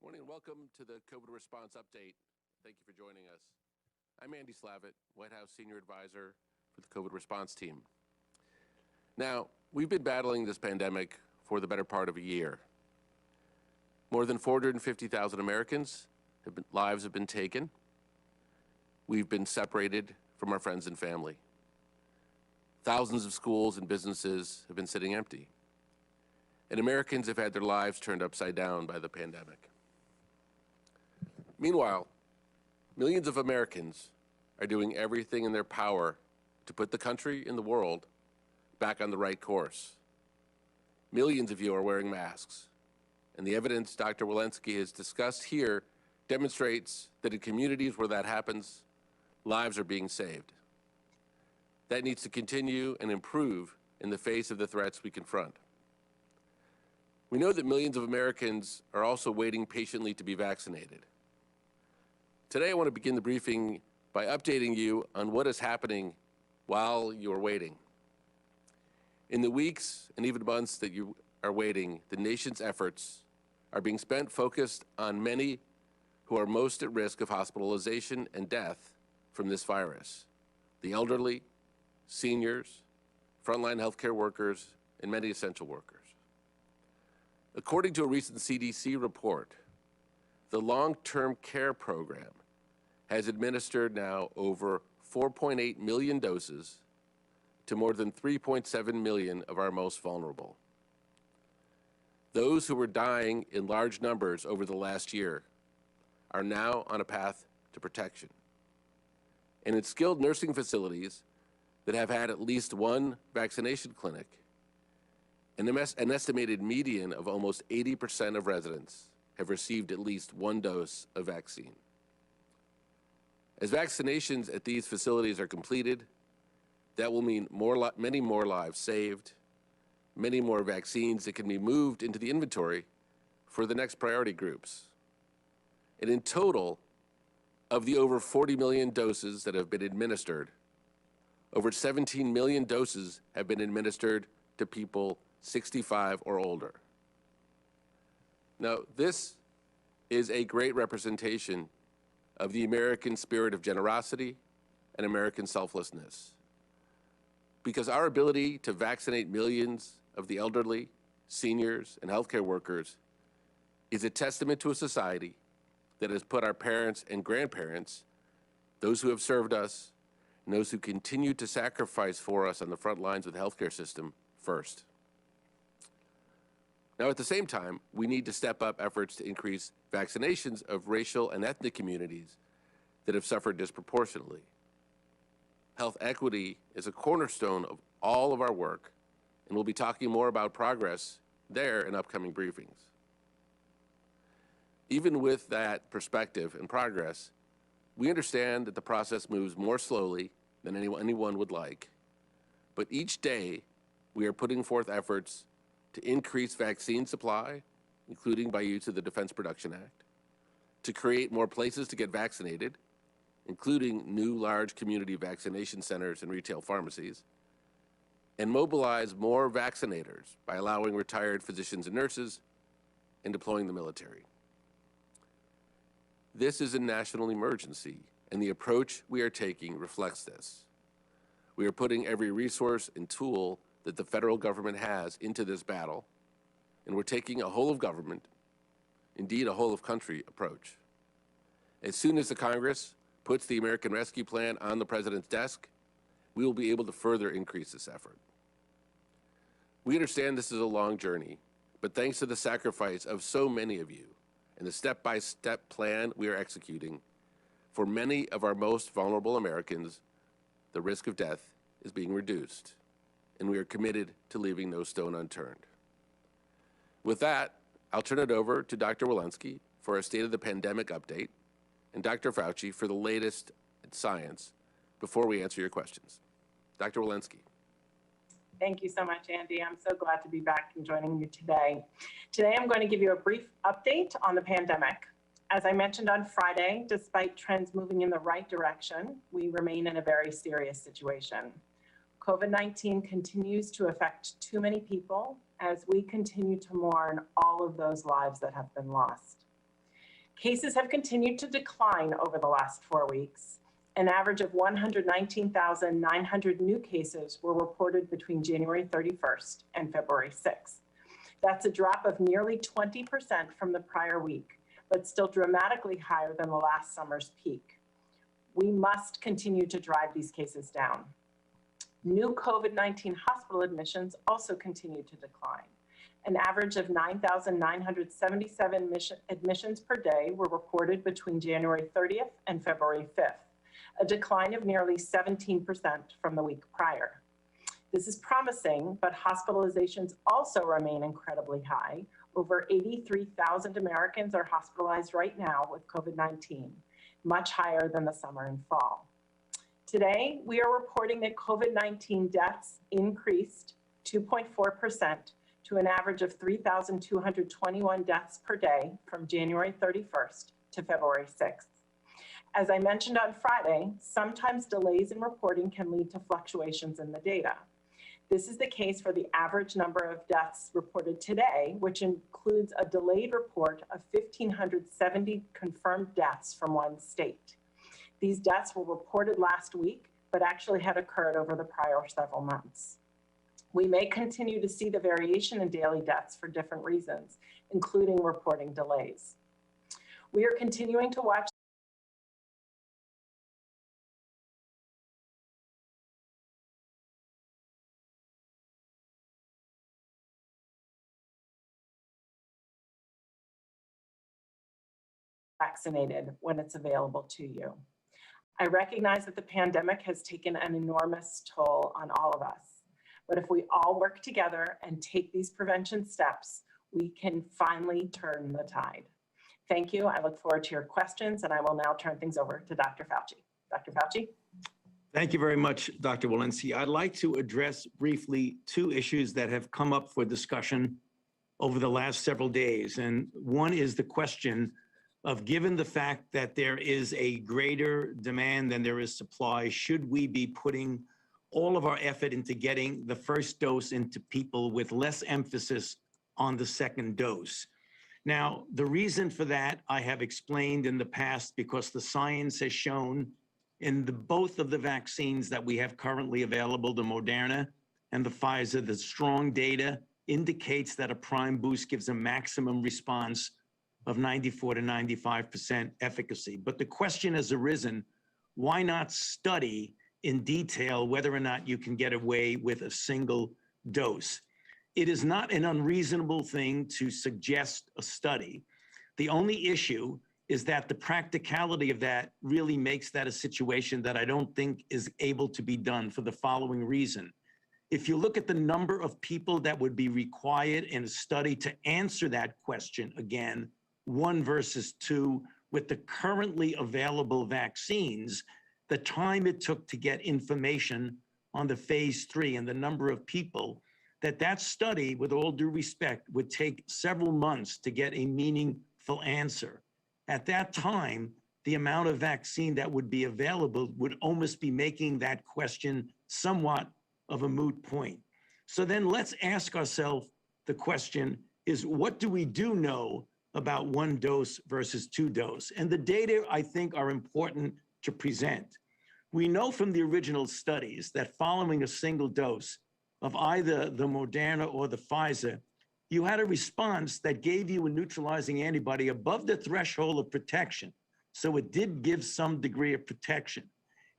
Morning and welcome to the COVID response update. Thank you for joining us. I'm Andy Slavitt, White House Senior Advisor for the COVID response team. Now, we've been battling this pandemic for the better part of a year. More than 450,000 Americans' lives have been taken. We've been separated from our friends and family. Thousands of schools and businesses have been sitting empty. And Americans have had their lives turned upside down by the pandemic. Meanwhile, millions of Americans are doing everything in their power to put the country and the world back on the right course. Millions of you are wearing masks, and the evidence Dr. Walensky has discussed here demonstrates that in communities where that happens, lives are being saved. That needs to continue and improve in the face of the threats we confront. We know that millions of Americans are also waiting patiently to be vaccinated. Today, I want to begin the briefing by updating you on what is happening while you're waiting. In the weeks and even months that you are waiting, the nation's efforts are being spent focused on many who are most at risk of hospitalization and death from this virus: the elderly, seniors, frontline healthcare workers, and many essential workers. According to a recent CDC report, the long-term care program has administered now over 4.8 million doses to more than 3.7 million of our most vulnerable. Those who were dying in large numbers over the last year are now on a path to protection. And in skilled nursing facilities that have had at least one vaccination clinic, an estimated median of almost 80% of residents have received at least one dose of vaccine. As vaccinations at these facilities are completed, that will mean many more lives saved, many more vaccines that can be moved into the inventory for the next priority groups. And in total, of the over 40 million doses that have been administered, over 17 million doses have been administered to people 65 or older. Now, this is a great representation of the American spirit of generosity and American selflessness, because our ability to vaccinate millions of the elderly, seniors, and healthcare workers is a testament to a society that has put our parents and grandparents, those who have served us, and those who continue to sacrifice for us on the front lines of the healthcare system first. Now, at the same time, we need to step up efforts to increase vaccinations of racial and ethnic communities that have suffered disproportionately. Health equity is a cornerstone of all of our work, and we'll be talking more about progress there in upcoming briefings. Even with that perspective and progress, we understand that the process moves more slowly than anyone would like, but each day we are putting forth efforts to increase vaccine supply, including by use of the Defense Production Act, to create more places to get vaccinated, including new large community vaccination centers and retail pharmacies, and mobilize more vaccinators by allowing retired physicians and nurses and deploying the military. This is a national emergency, and the approach we are taking reflects this. We are putting every resource and tool that the federal government has into this battle, and we're taking a whole of government, indeed a whole of country approach. As soon as the Congress puts the American Rescue Plan on the President's desk, we will be able to further increase this effort. We understand this is a long journey, but thanks to the sacrifice of so many of you and the step-by-step plan we are executing, for many of our most vulnerable Americans, the risk of death is being reduced, and we are committed to leaving no stone unturned. With that, I'll turn it over to Dr. Walensky for a State of the Pandemic update, and Dr. Fauci for the latest in science before we answer your questions. Dr. Walensky. Thank you so much, Andy. I'm so glad to be back and joining you today. Today, I'm going to give you a brief update on the pandemic. As I mentioned on Friday, despite trends moving in the right direction, we remain in a very serious situation. COVID-19 continues to affect too many people as we continue to mourn all of those lives that have been lost. Cases have continued to decline over the last 4 weeks. An average of 119,900 new cases were reported between January 31st and February 6th. That's a drop of nearly 20% from the prior week, but still dramatically higher than the last summer's peak. We must continue to drive these cases down. New COVID-19 hospital admissions also continue to decline. An average of 9,977 admissions per day were reported between January 30th and February 5th, a decline of nearly 17% from the week prior. This is promising, but hospitalizations also remain incredibly high. Over 83,000 Americans are hospitalized right now with COVID-19, much higher than the summer and fall. Today, we are reporting that COVID-19 deaths increased 2.4% to an average of 3,221 deaths per day from January 31st to February 6th. As I mentioned on Friday, sometimes delays in reporting can lead to fluctuations in the data. This is the case for the average number of deaths reported today, which includes a delayed report of 1,570 confirmed deaths from one state. These deaths were reported last week, but actually had occurred over the prior several months. We may continue to see the variation in daily deaths for different reasons, including reporting delays. We are continuing to watch vaccinated when it's available to you. I recognize that the pandemic has taken an enormous toll on all of us, but if we all work together and take these prevention steps, we can finally turn the tide. Thank you. I look forward to your questions, and I will now turn things over to Dr. Fauci. Dr. Fauci? Thank you very much, Dr. Walensky. I'd like to address briefly two issues that have come up for discussion over the last several days. And one is the question of, given the fact that there is a greater demand than there is supply, should we be putting all of our effort into getting the first dose into people with less emphasis on the second dose? Now, the reason for that I have explained in the past, because the science has shown in both of the vaccines that we have currently available, the Moderna and the Pfizer, the strong data indicates that a prime boost gives a maximum response of 94 to 95% efficacy. But the question has arisen, why not study in detail whether or not you can get away with a single dose? It is not an unreasonable thing to suggest a study. The only issue is that the practicality of that really makes that a situation that I don't think is able to be done, for the following reason. If you look at the number of people that would be required in a study to answer that question again, 1 versus 2, with the currently available vaccines, the time it took to get information on the phase 3 and the number of people, that study, with all due respect, would take several months to get a meaningful answer. At that time, the amount of vaccine that would be available would almost be making that question somewhat of a moot point. So then let's ask ourselves the question is, what do we know about 1 dose versus 2 dose? And the data, I think, are important to present. We know from the original studies that following a single dose of either the Moderna or the Pfizer, you had a response that gave you a neutralizing antibody above the threshold of protection. So it did give some degree of protection.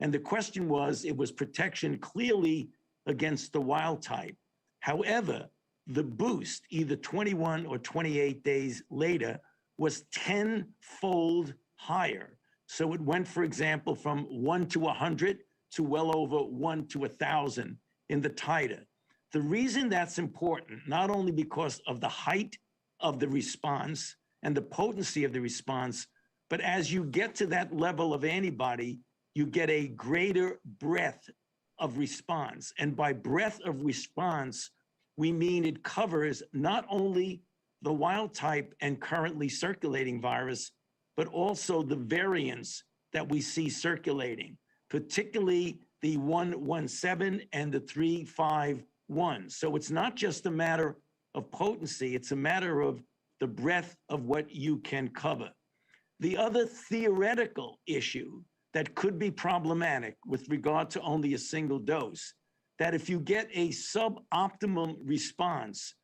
And the question was, it was protection clearly against the wild type. However, the boost, either 21 or 28 days later, was 10-fold higher. So it went, for example, from 1 to 100 to well over 1 to 1,000 in the titer. The reason that's important, not only because of the height of the response and the potency of the response, but as you get to that level of antibody, you get a greater breadth of response. And by breadth of response, we mean it covers not only the wild type and currently circulating virus, but also the variants that we see circulating, particularly the 117 and the 351. So it's not just a matter of potency, it's a matter of the breadth of what you can cover. The other theoretical issue that could be problematic with regard to only a single dose, that if you get a suboptimal response,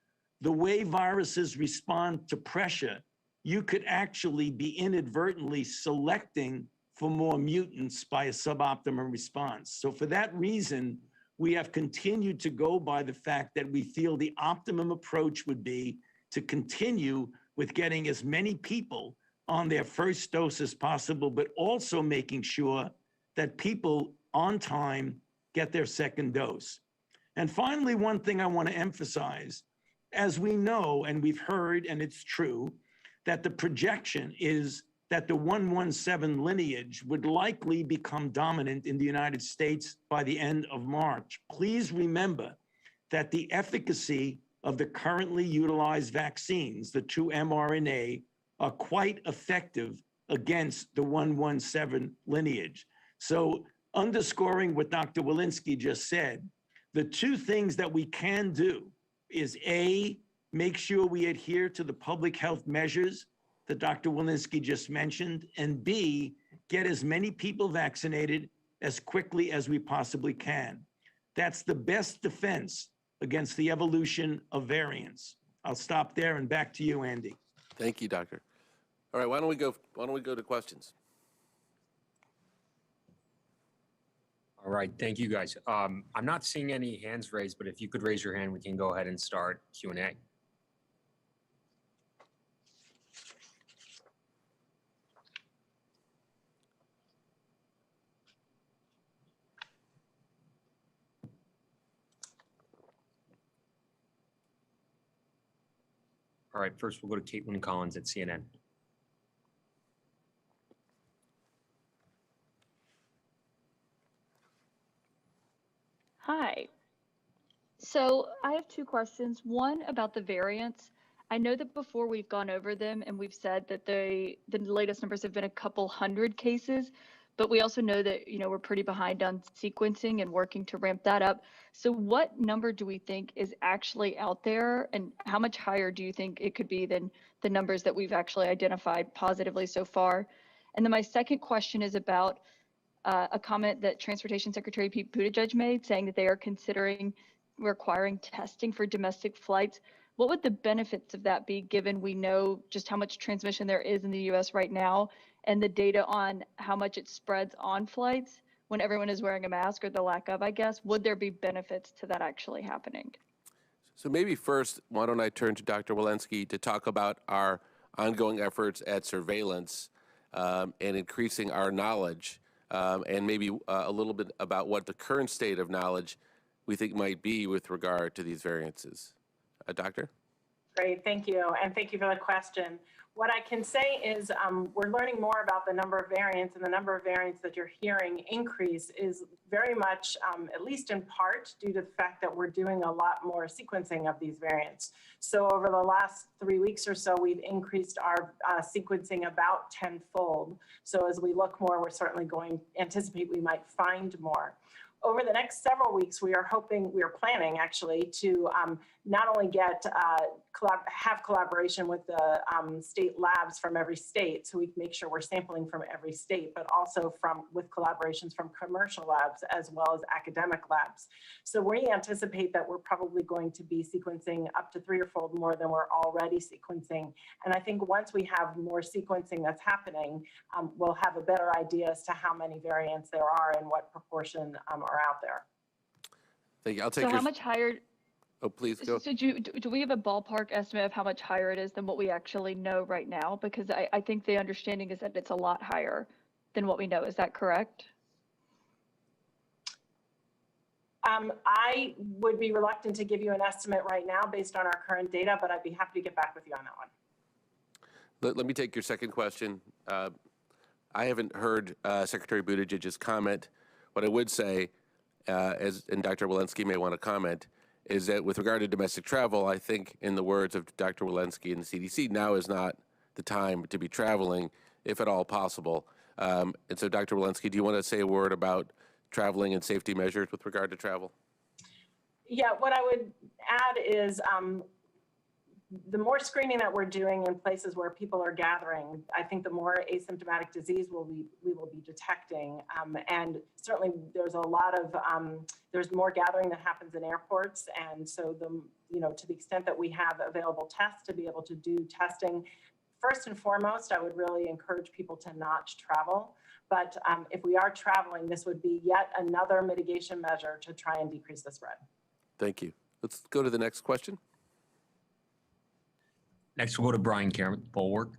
the way viruses respond to pressure, you could actually be inadvertently selecting for more mutants by a suboptimal response. So for that reason, we have continued to go by the fact that we feel the optimum approach would be to continue with getting as many people on their first dose as possible, but also making sure that people on time get their second dose. And finally, one thing I want to emphasize, as we know, and we've heard, and it's true, that the projection is that the 117 lineage would likely become dominant in the United States by the end of March. Please remember that the efficacy of the currently utilized vaccines, the 2 mRNA, are quite effective against the 117 lineage. So underscoring what Dr. Walensky just said, the two things that we can do is A, make sure we adhere to the public health measures that Dr. Walensky just mentioned, and B, get as many people vaccinated as quickly as we possibly can. That's the best defense against the evolution of variants. I'll stop there and back to you, Andy. Thank you, Doctor. All right, why don't we go to questions? All right, thank you guys. I'm not seeing any hands raised, but if you could raise your hand, we can go ahead and start Q&A. All right, first we'll go to Caitlin Collins at CNN. Hi. So I have two questions. One about the variants. I know that before we've gone over them and we've said that the latest numbers have been a couple hundred cases, but we also know that, we're pretty behind on sequencing and working to ramp that up. So what number do we think is actually out there, and how much higher do you think it could be than the numbers that we've actually identified positively so far? And then my second question is about a comment that Transportation Secretary Pete Buttigieg made, saying that they are considering requiring testing for domestic flights. What would the benefits of that be, given we know just how much transmission there is in the US right now, and the data on how much it spreads on flights when everyone is wearing a mask, or the lack of, I guess? Would there be benefits to that actually happening? So maybe first, why don't I turn to Dr. Walensky to talk about our ongoing efforts at surveillance and increasing our knowledge, and maybe a little bit about what the current state of knowledge we think might be with regard to these variances. Doctor? Great, thank you. And thank you for the question. What I can say is we're learning more about the number of variants, and the number of variants that you're hearing increase is very much, at least in part, due to the fact that we're doing a lot more sequencing of these variants. So over the last 3 weeks or so, we've increased our sequencing about tenfold. So as we look more, we're certainly anticipate we might find more. Over the next several weeks, we are planning actually to not only have collaboration with the state labs from every state, so we can make sure we're sampling from every state, but also with collaborations from commercial labs as well as academic labs. So we anticipate that we're probably going to be sequencing up to 3 or 4-fold more than we're already sequencing. And I think once we have more sequencing that's happening, we'll have a better idea as to how many variants there are and what proportion are out there. Thank you. I'll take So how much higher? Oh, please go. So do we have a ballpark estimate of how much higher it is than what we actually know right now? Because I think the understanding is that it's a lot higher than what we know. Is that correct? I would be reluctant to give you an estimate right now based on our current data, but I'd be happy to get back with you on that one. Let me take your second question. I haven't heard Secretary Buttigieg's comment. What I would say, and Dr. Walensky may want to comment, is that with regard to domestic travel, I think in the words of Dr. Walensky and the CDC, now is not the time to be traveling, if at all possible. And so Dr. Walensky, do you want to say a word about traveling and safety measures with regard to travel? Yeah, what I would add is the more screening that we're doing in places where people are gathering, I think the more asymptomatic disease we will be detecting. And certainly there's a lot of, there's more gathering that happens in airports. And so to the extent that we have available tests to be able to do testing, first and foremost, I would really encourage people to not travel. But if we are traveling, this would be yet another mitigation measure to try and decrease the spread. Thank you. Let's go to the next question. Next, we'll go to Brian Cameron, Bulwark.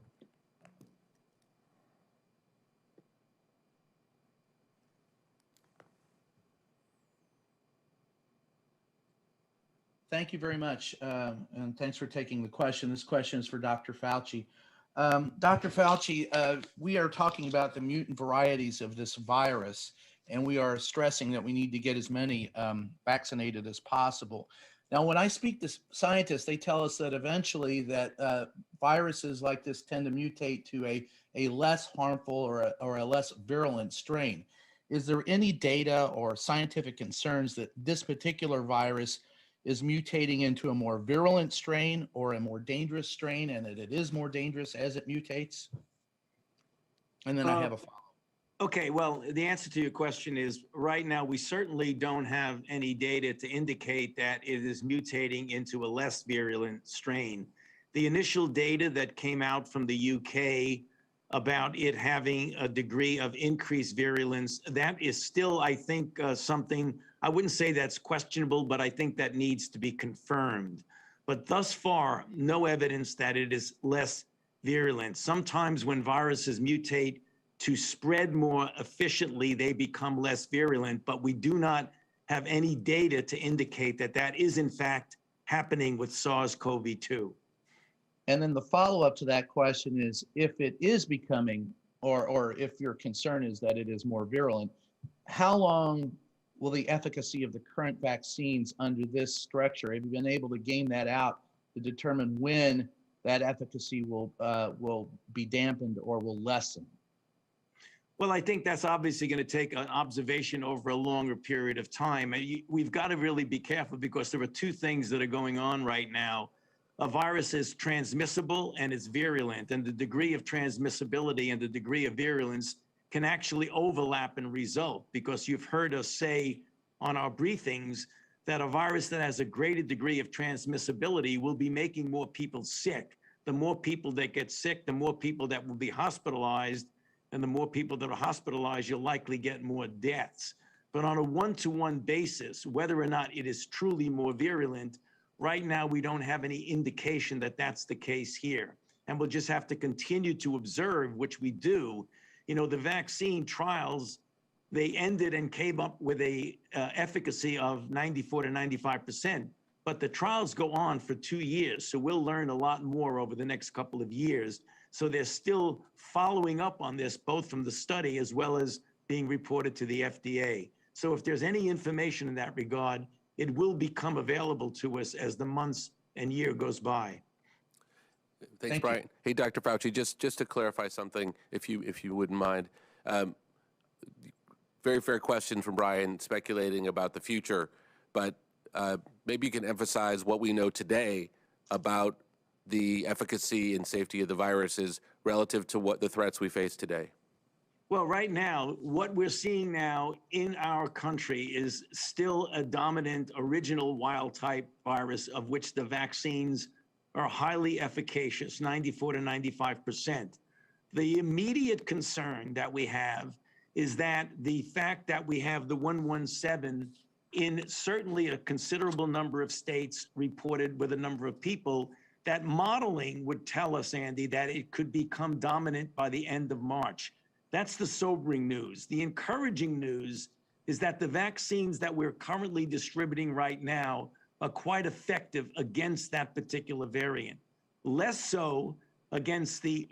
Thank you very much, and thanks for taking the question. This question is for Dr. Fauci. Dr. Fauci, we are talking about the mutant varieties of this virus, and we are stressing that we need to get as many vaccinated as possible. Now, when I speak to scientists, they tell us that eventually that viruses like this tend to mutate to a less harmful or a less virulent strain. Is there any data or scientific concerns that this particular virus is mutating into a more virulent strain or a more dangerous strain, and that it is more dangerous as it mutates? And then I have a follow-up. Okay, well, the answer to your question is right now, we certainly don't have any data to indicate that it is mutating into a less virulent strain. The initial data that came out from the UK about it having a degree of increased virulence, that is still, I think, something, I wouldn't say that's questionable, but I think that needs to be confirmed. But thus far, no evidence that it is less virulent. Sometimes when viruses mutate to spread more efficiently, they become less virulent, but we do not have any data to indicate that that is in fact happening with SARS-CoV-2. And then the follow-up to that question is, if it is becoming, or if your concern is that it is more virulent, how long will the efficacy of the current vaccines under this structure, have you been able to game that out to determine when that efficacy will be dampened or will lessen? Well, I think that's obviously going to take an observation over a longer period of time. We've got to really be careful because there are two things that are going on right now. A virus is transmissible and it's virulent, and the degree of transmissibility and the degree of virulence can actually overlap and result, because you've heard us say on our briefings that a virus that has a greater degree of transmissibility will be making more people sick. The more people that get sick, the more people that will be hospitalized, and the more people that are hospitalized, you'll likely get more deaths. But on a one-to-one basis, whether or not it is truly more virulent, right now we don't have any indication that that's the case here. And we'll just have to continue to observe, which we do. You know, the vaccine trials, they ended and came up with a efficacy of 94 to 95%, but the trials go on for 2 years. So we'll learn a lot more over the next couple of years. So they're still following up on this, both from the study as well as being reported to the FDA. So if there's any information in that regard, it will become available to us as the months and year goes by. Thanks, Brian. Hey, Dr. Fauci, just to clarify something, if you wouldn't mind. Very fair question from Brian, speculating about the future, but maybe you can emphasize what we know today about the efficacy and safety of the viruses relative to what the threats we face today. Well, right now, what we're seeing now in our country is still a dominant original wild type virus, of which the vaccines are highly efficacious, 94 to 95%. The immediate concern that we have is that the fact that we have the 117 in certainly a considerable number of states reported with a number of people, that modeling would tell us, Andy, that it could become dominant by the end of March. That's the sobering news. The encouraging news is that the vaccines that we're currently distributing right now are quite effective against that particular variant. Less so against the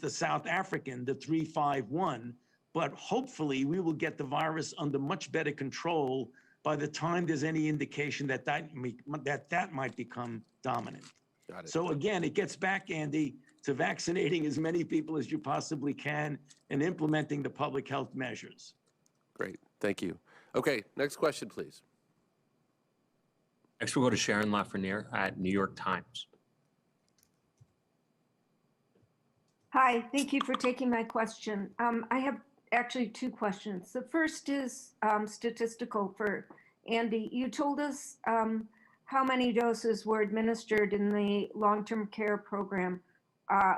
South African, the 351, but hopefully we will get the virus under much better control by the time there's any indication that that might become dominant. Got it. So again, it gets back, Andy, to vaccinating as many people as you possibly can and implementing the public health measures. Great, thank you. Okay, next question, please. Next, we'll go to Sharon Lafreniere at New York Times. Hi, thank you for taking my question. I have actually two questions. The first is statistical for Andy. You told us how many doses were administered in the long-term care program.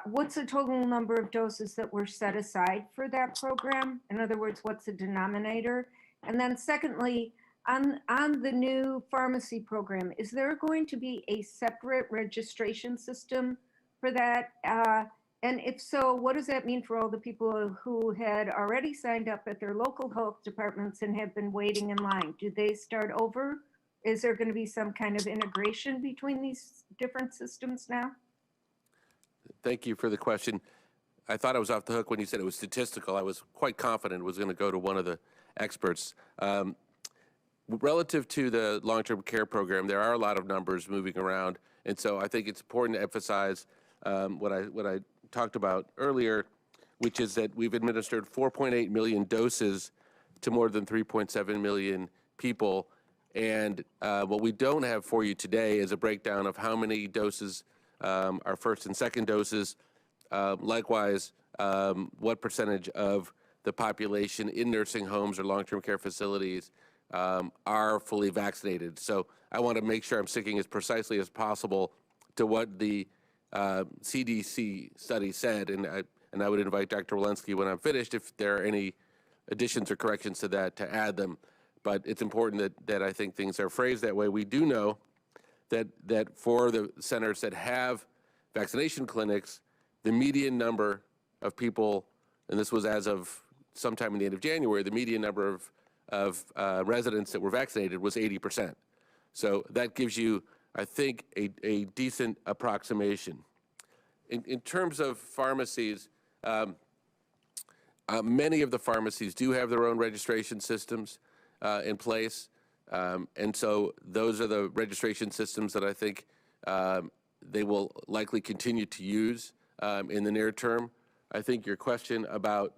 What's the total number of doses that were set aside for that program? In other words, what's the denominator? And then secondly, on the new pharmacy program, is there going to be a separate registration system for that? And if so, what does that mean for all the people who had already signed up at their local health departments and have been waiting in line? Do they start over? Is there going to be some kind of integration between these different systems now? Thank you for the question. I thought I was off the hook when you said it was statistical. I was quite confident it was going to go to one of the experts. Relative to the long-term care program, there are a lot of numbers moving around, and so I think it's important to emphasize what I talked about earlier, which is that we've administered 4.8 million doses to more than 3.7 million people. And what we don't have for you today is a breakdown of how many doses are first and second doses. Likewise, what percentage of the population in nursing homes or long-term care facilities are fully vaccinated. So I want to make sure I'm sticking as precisely as possible to what the CDC study said, and I would invite Dr. Walensky when I'm finished, if there are any additions or corrections to that, to add them. But it's important that I think things are phrased that way. We do know that for the centers that have vaccination clinics, the median number of people, and this was as of sometime in the end of January, the median number of residents that were vaccinated was 80%. So that gives you, I think, a decent approximation. In terms of pharmacies, many of the pharmacies do have their own registration systems in place. And so those are the registration systems that I think they will likely continue to use in the near term. I think your question about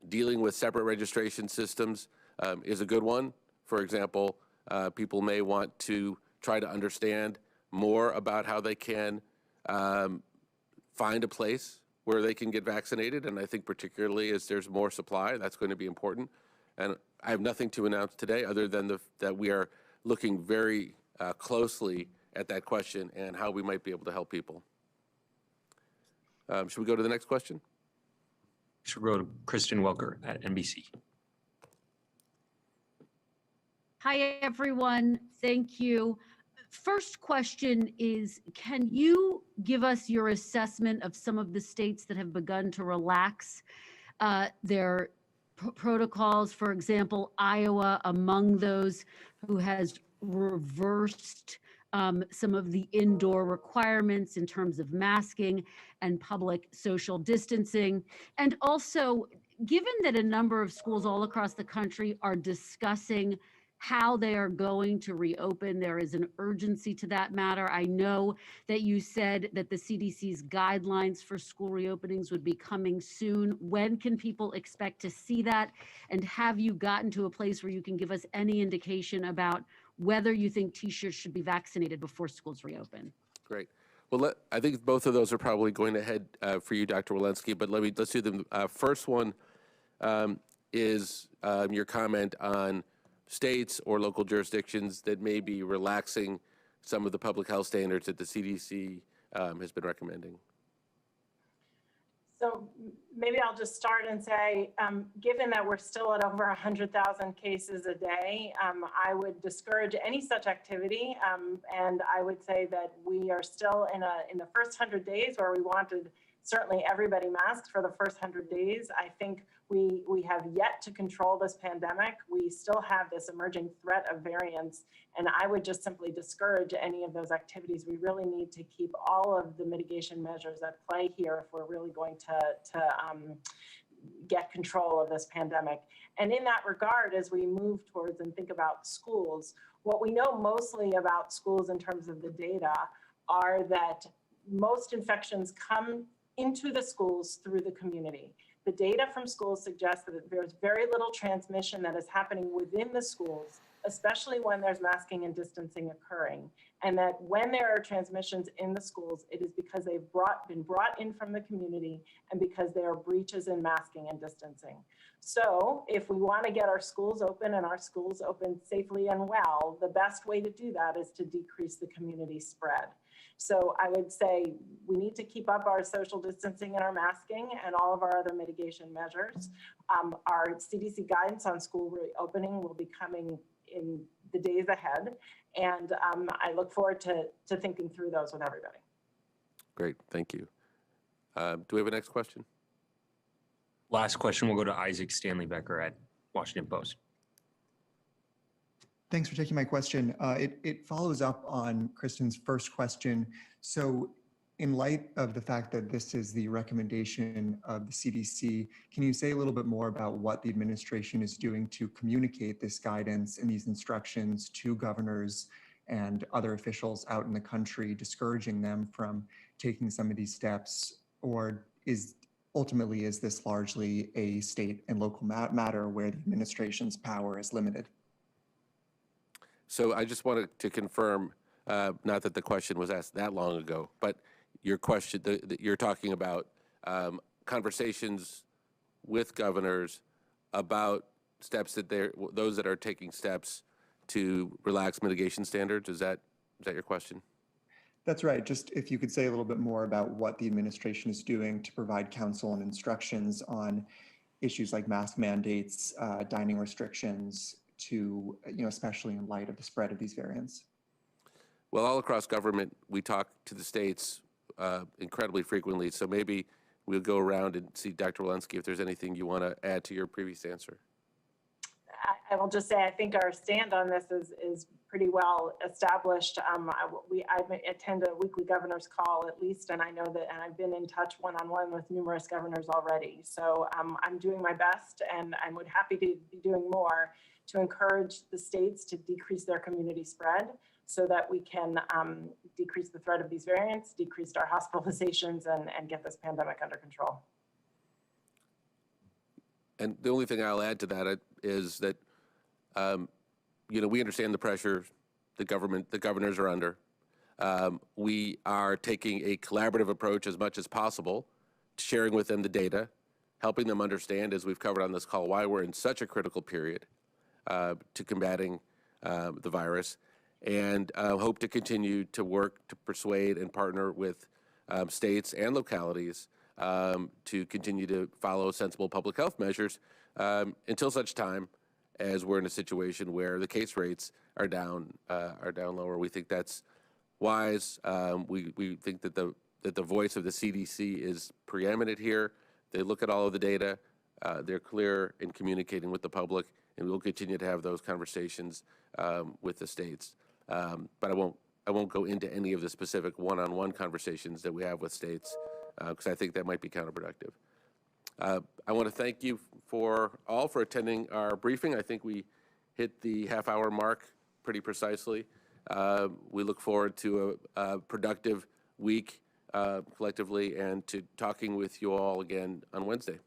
dealing with separate registration systems is a good one. For example, people may want to try to understand more about how they can find a place where they can get vaccinated. And I think particularly as there's more supply, that's going to be important. And I have nothing to announce today other than that we are looking very closely at that question and how we might be able to help people. Should we go to the next question? Should go to Kristen Welker at NBC. Hi, everyone. Thank you. First question is, can you give us your assessment of some of the states that have begun to relax their protocols? For example, Iowa among those who has reversed some of the indoor requirements in terms of masking and public social distancing. And also, given that a number of schools all across the country are discussing how they are going to reopen, there is an urgency to that matter. I know that you said that the CDC's guidelines for school reopenings would be coming soon. When can people expect to see that? And have you gotten to a place where you can give us any indication about whether you think teachers should be vaccinated before schools reopen? Great. Well, I think both of those are probably going to head for you, Dr. Walensky, but let's do them. First one is your comment on states or local jurisdictions that may be relaxing some of the public health standards that the CDC has been recommending. So maybe I'll just start and say, given that we're still at over 100,000 cases a day, I would discourage any such activity. And I would say that we are still in the first 100 days where we wanted certainly everybody masked for the first 100 days. I think we have yet to control this pandemic. We still have this emerging threat of variants, and I would just simply discourage any of those activities. We really need to keep all of the mitigation measures at play here if we're really going to get control of this pandemic. And in that regard, as we move towards and think about schools, what we know mostly about schools in terms of the data are that most infections come into the schools through the community. The data from schools suggests that there's very little transmission that is happening within the schools, especially when there's masking and distancing occurring. and that when there are transmissions in the schools, it is because they've been brought in from the community and because there are breaches in masking and distancing. So if we want to get our schools open and our schools open safely and well, the best way to do that is to decrease the community spread. So I would say we need to keep up our social distancing and our masking and all of our other mitigation measures. Our CDC guidance on school reopening will be coming in the days ahead. And I look forward to thinking through those with everybody. Great, thank you. Do we have a next question? Last question will go to Isaac Stanley Becker at Washington Post. Thanks for taking my question. It follows up on Kristen's first question. So in light of the fact that this is the recommendation of the CDC, can you say a little bit more about what the administration is doing to communicate this guidance and these instructions to governors and other officials out in the country, discouraging them from taking some of these steps? Or is this largely a state and local matter where the administration's power is limited? So I just wanted to confirm, not that the question was asked that long ago, but your question, you're talking about conversations with governors about steps that those that are taking steps to relax mitigation standards. Is that your question? That's right. Just if you could say a little bit more about what the administration is doing to provide counsel and instructions on issues like mask mandates, dining restrictions, to, especially in light of the spread of these variants. Well, all across government, we talk to the states incredibly frequently. So maybe we'll go around and see Dr. Walensky if there's anything you want to add to your previous answer. I will just say I think our stand on this is pretty well established. I attend a weekly governor's call at least, and I know that, and I've been in touch one-on-one with numerous governors already. So I'm doing my best, and I'm happy to be doing more to encourage the states to decrease their community spread so that we can decrease the threat of these variants, decrease our hospitalizations, and get this pandemic under control. And the only thing I'll add to that is that, we understand the pressure the governors are under. We are taking a collaborative approach as much as possible, sharing with them the data, helping them understand, as we've covered on this call, why we're in such a critical period to combating the virus, and hope to continue to work to persuade and partner with states and localities to continue to follow sensible public health measures until such time as we're in a situation where the case rates are down lower. We think that's wise. We think that the voice of the CDC is preeminent here. They look at all of the data. They're clear in communicating with the public, and we'll continue to have those conversations with the states. But I won't go into any of the specific one-on-one conversations that we have with states, because I think that might be counterproductive. I want to thank you for attending our briefing. I think we hit the half-hour mark pretty precisely. We look forward to a productive week collectively, and to talking with you all again on Wednesday.